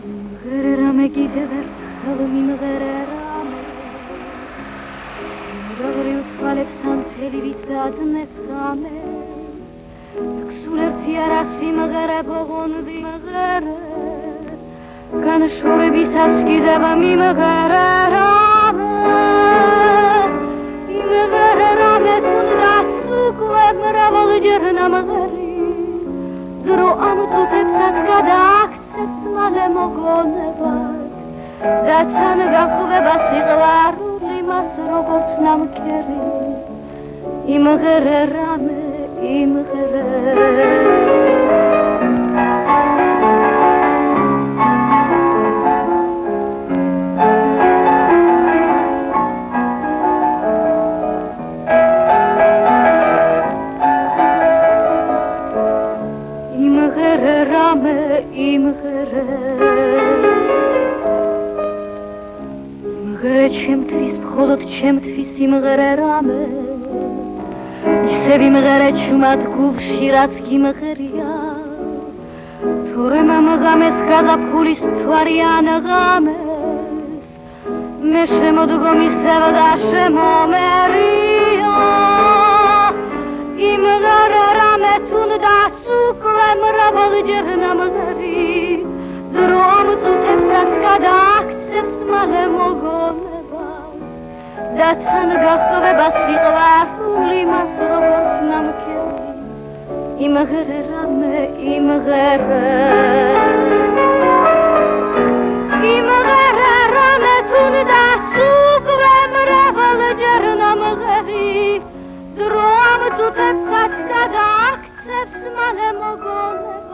მღერერამე კიდევ ერთხელ მიმღერერამე გაღრიულ თვალებს ანთელი ვიცადნეს ღამე გსულ ერთი არა სიმღერე ბოღონდი მღერე განშორებისას კიდევ მიმღერერამე იმღერერამე თუნდაც უკვე მრავალჯერ ნამღერი დრო ამ წუთებსაც გადააქცევს მალე მოგონებად და თან გაჰყვება სიყვარული მას როგორც ნამქერი იმღერერამე იმღერე იმღერე ჩემთვის მხოლოდ ჩემთვის იმღერერამე ისევ იმღერე ჩუმად გულში რაც გიმღერია თორემ ამ ღამეს გაზაფხულის მთვარიან ღამეს მე შემოდგომისევ და შემომერია იმღერერამე თუნდაც უკვე მრავალჯერ ნამღერი დრო ამ წუთებსაც გადააქცევს მალე მოგონებად და თან გაჰყვება სიყვარული მას როგორც ნამქერი იმღერერამე იმღერერამე თუნდაც უკვე მრავალჯერ ნამღერი დრო ამ წუთებსაც გადააქცევს მალე მოგონებად